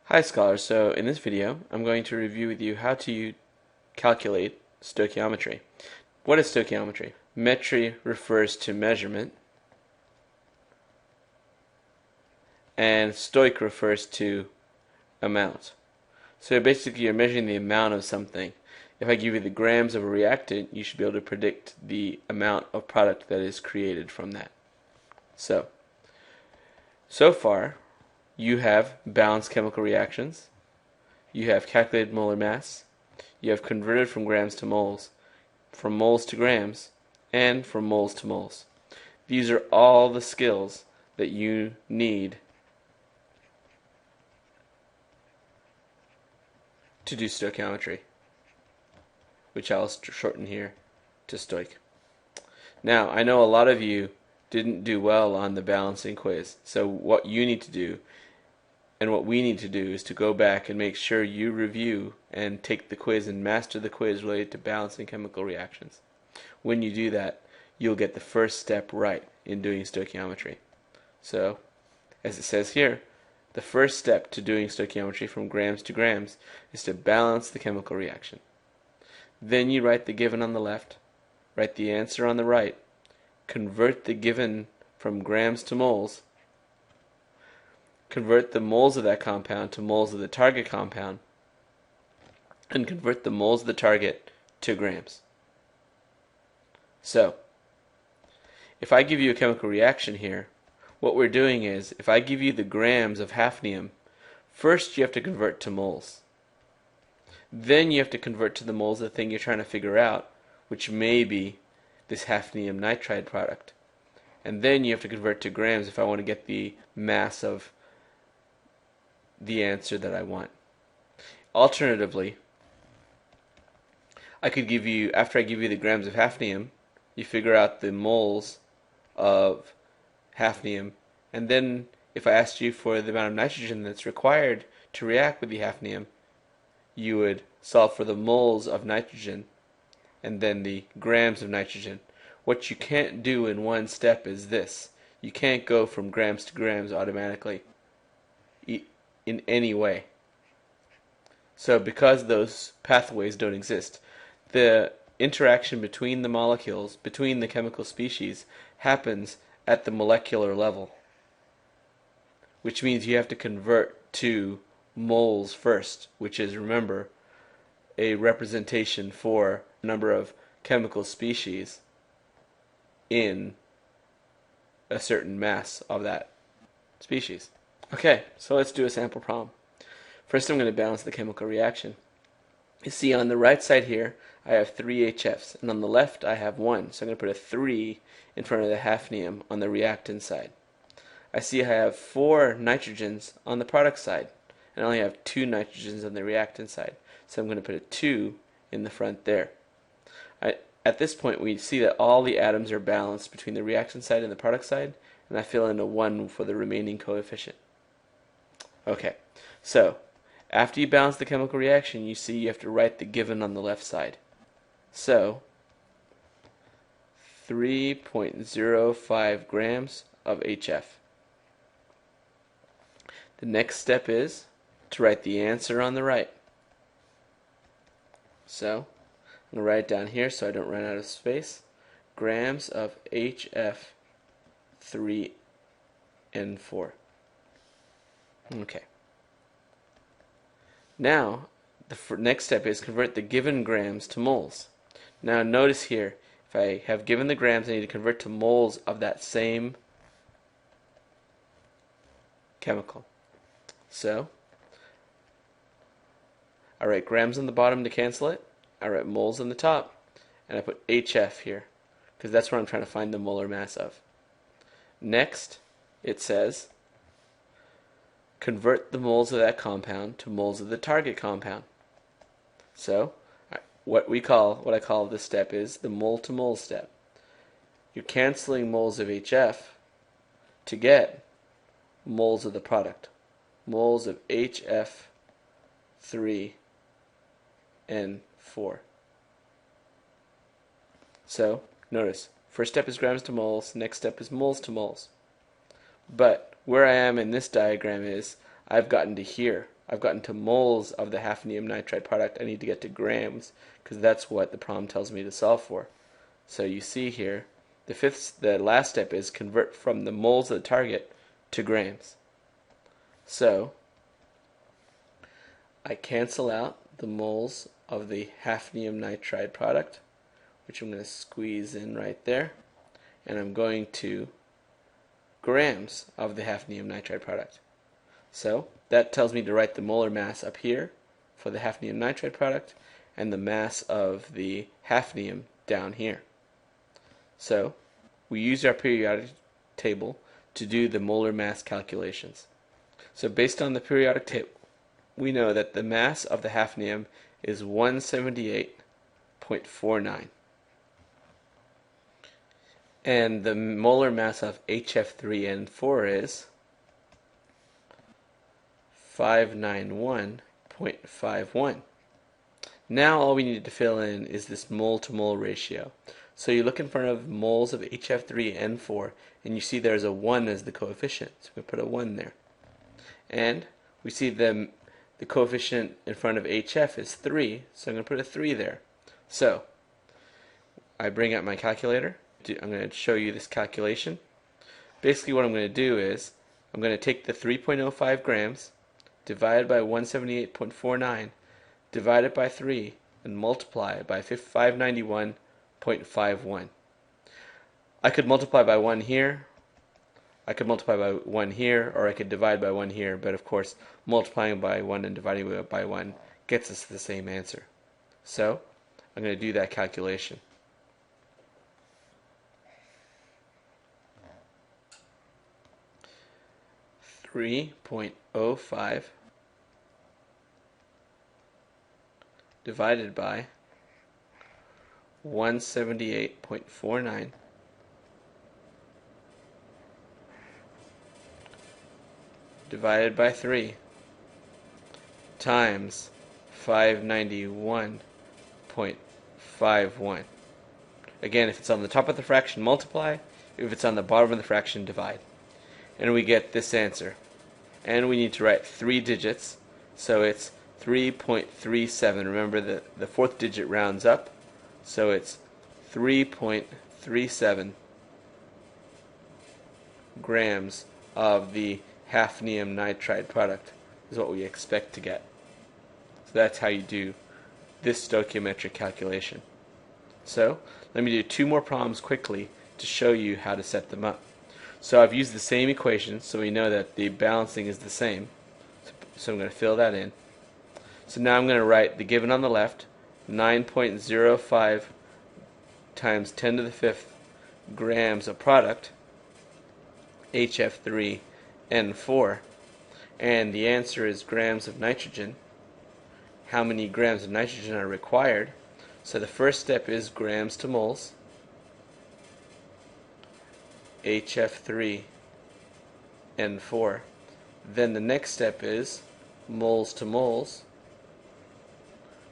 Hi scholars, so in this video I'm going to review with you how to calculate stoichiometry. What is stoichiometry? Metry refers to measurement and stoich refers to amount. So basically you're measuring the amount of something. If I give you the grams of a reactant, you should be able to predict the amount of product that is created from that. So far you have balanced chemical reactions, you have calculated molar mass, you have converted from grams to moles, from moles to grams, and from moles to moles. These are all the skills that you need to do stoichiometry, which I'll shorten here to stoich. Now, I know a lot of you didn't do well on the balancing quiz, so what you need to do and what we need to do is to go back and make sure you review and take the quiz and master the quiz related to balancing chemical reactions. When you do that, you'll get the first step right in doing stoichiometry. So, as it says here, the first step to doing stoichiometry from grams to grams is to balance the chemical reaction. Then you write the given on the left, write the answer on the right, convert the given from grams to moles, convert the moles of that compound to moles of the target compound, and convert the moles of the target to grams. So, if I give you a chemical reaction here, what we're doing is, if I give you the grams of hafnium, first you have to convert to moles. Then you have to convert to the moles of the thing you're trying to figure out, which may be this hafnium nitride product. And then you have to convert to grams if I want to get the mass of the answer that I want. Alternatively, I could give you, after I give you the grams of hafnium, you figure out the moles of hafnium, and then if I asked you for the amount of nitrogen that's required to react with the hafnium, you would solve for the moles of nitrogen and then the grams of nitrogen. What you can't do in one step is this. You can't go from grams to grams automatically in any way. So because those pathways don't exist, the interaction between the molecules, between the chemical species, happens at the molecular level, which means you have to convert to moles first, which is, remember, a representation for a number of chemical species in a certain mass of that species. Okay, so let's do a sample problem. First I'm going to balance the chemical reaction. You see on the right side here I have 3 HFs, and on the left I have 1, so I'm going to put a 3 in front of the hafnium on the reactant side. I see I have 4 nitrogens on the product side, and I only have 2 nitrogens on the reactant side, so I'm going to put a 2 in the front there. At this point we see that all the atoms are balanced between the reactant side and the product side, and I fill in a 1 for the remaining coefficient. Okay, so after you balance the chemical reaction, you see you have to write the given on the left side. So 3.05 grams of HF. The next step is to write the answer on the right. So I'm going to write it down here so I don't run out of space. Grams of HF 3 and 4. Okay. Now, the next step is convert the given grams to moles. Now notice here, if I have given the grams, I need to convert to moles of that same chemical. So, I write grams on the bottom to cancel it, I write moles on the top, and I put HF here, because that's where I'm trying to find the molar mass of. Next, it says, convert the moles of that compound to moles of the target compound. So, what I call this step is the mole to mole step. You're canceling moles of HF to get moles of the product. Moles of HF 3 and 4. So, notice, first step is grams to moles, next step is moles to moles. But where I am in this diagram is I've gotten to here. I've gotten to moles of the hafnium nitride product. I need to get to grams because that's what the problem tells me to solve for. So you see here, the last step is convert from the moles of the target to grams. So I cancel out the moles of the hafnium nitride product, which I'm going to squeeze in right there, and I'm going to grams of the hafnium nitride product. So that tells me to write the molar mass up here for the hafnium nitride product and the mass of the hafnium down here. So we use our periodic table to do the molar mass calculations. So based on the periodic table, we know that the mass of the hafnium is 178.49. And the molar mass of HF3N4 is 591.51. Now all we need to fill in is this mole to mole ratio. So you look in front of moles of HF3N4 and you see there's a 1 as the coefficient. So we put a 1 there. And we see the coefficient in front of HF is 3, so I'm going to put a 3 there. So I bring out my calculator. I'm going to show you this calculation. Basically what I'm going to do is I'm going to take the 3.05 grams divided by 178.49, divide it by 3, and multiply it by 591.51. I could multiply by 1 here, I could multiply by 1 here, or I could divide by 1 here, but of course multiplying by 1 and dividing by 1 gets us the same answer. So I'm going to do that calculation. .05 divided by 178.49 divided by 3 times 591.51. Again, if it's on the top of the fraction, multiply. If it's on the bottom of the fraction, divide. And we get this answer. And we need to write 3 digits, so it's 3.37. Remember that the fourth digit rounds up, so it's 3.37 grams of the hafnium nitride product is what we expect to get. So that's how you do this stoichiometric calculation. So let me do 2 more problems quickly to show you how to set them up. So I've used the same equation, so we know that the balancing is the same. So I'm going to fill that in. So now I'm going to write the given on the left, 9.05 times 10 to the 5th grams of product, HF3N4, and the answer is grams of nitrogen. How many grams of nitrogen are required? So the first step is grams to moles. HF3N4. Then the next step is moles to moles,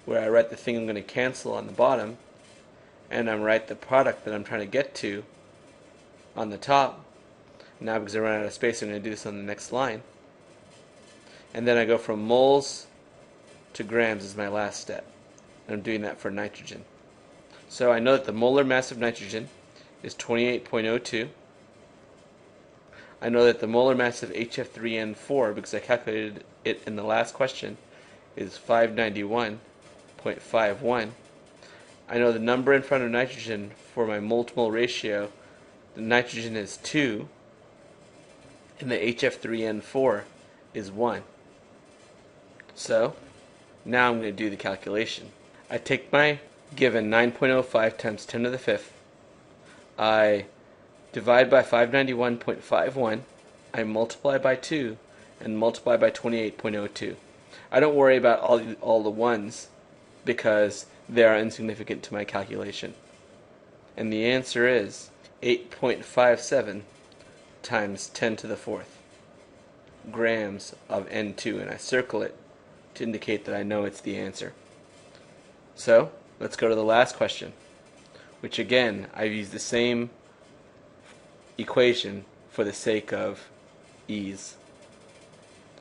where I write the thing I'm going to cancel on the bottom, and I write the product that I'm trying to get to on the top. Now because I ran out of space, I'm going to do this on the next line. And then I go from moles to grams as my last step. And I'm doing that for nitrogen. So I know that the molar mass of nitrogen is 28.02. I know that the molar mass of HF3N4, because I calculated it in the last question, is 591.51. I know the number in front of nitrogen for my mole to mole ratio, the nitrogen is 2, and the HF3N4 is 1. So now I'm going to do the calculation. I take my given 9.05 times 10 to the 5th. I divide by 591.51. I multiply by 2 and multiply by 28.02. I don't worry about all the ones because they are insignificant to my calculation. And the answer is 8.57 times 10 to the 4th grams of N2, and I circle it to indicate that I know it's the answer. So let's go to the last question, which again I've used the same equation for the sake of ease.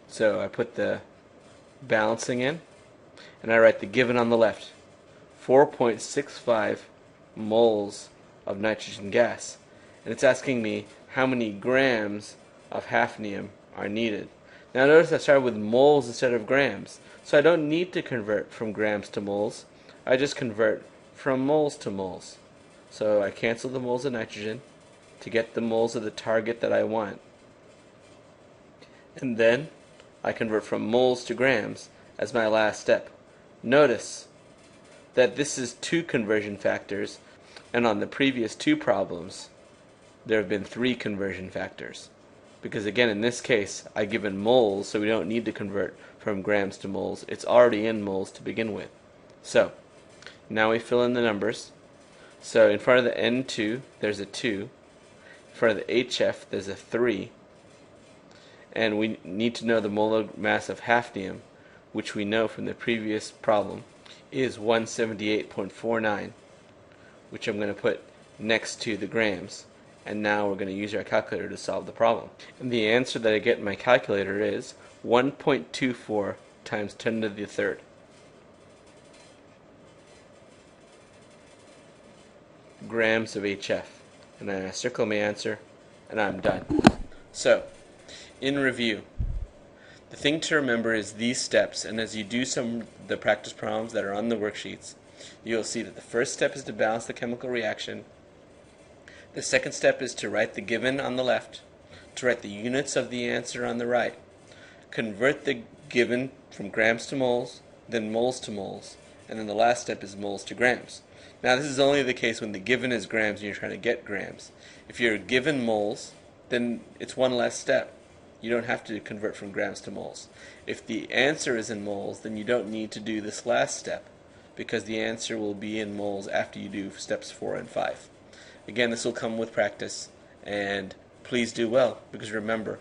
So I put the balancing in, and I write the given on the left. 4.65 moles of nitrogen gas. And it's asking me how many grams of hafnium are needed. Now notice I started with moles instead of grams. So I don't need to convert from grams to moles. I just convert from moles to moles. So I cancel the moles of nitrogen to get the moles of the target that I want. And then I convert from moles to grams as my last step. Notice that this is 2 conversion factors, and on the previous 2 problems there have been 3 conversion factors. Because again, in this case, I give in moles, so we don't need to convert from grams to moles. It's already in moles to begin with. So, now we fill in the numbers. So in front of the N2, there's a 2. In front of the HF, there's a 3. And we need to know the molar mass of hafnium, which we know from the previous problem, is 178.49, which I'm going to put next to the grams. And now we're going to use our calculator to solve the problem. And the answer that I get in my calculator is 1.24 times 10 to the third. Grams of HF. And then I circle my answer, and I'm done. So, in review, the thing to remember is these steps, and as you do some of the practice problems that are on the worksheets, you'll see that the first step is to balance the chemical reaction. The second step is to write the given on the left, to write the units of the answer on the right, convert the given from grams to moles, then moles to moles, and then the last step is moles to grams. Now this is only the case when the given is grams and you're trying to get grams. If you're given moles, then it's one less step. You don't have to convert from grams to moles. If the answer is in moles, then you don't need to do this last step, because the answer will be in moles after you do steps 4 and 5. Again, this will come with practice, and please do well, because remember,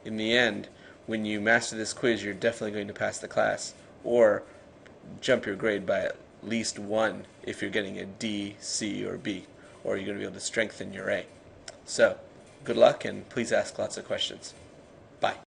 in the end, when you master this quiz, you're definitely going to pass the class, or jump your grade by at least 1 if you're getting a D, C, or B, or you're going to be able to strengthen your A. So, good luck, and please ask lots of questions. Bye.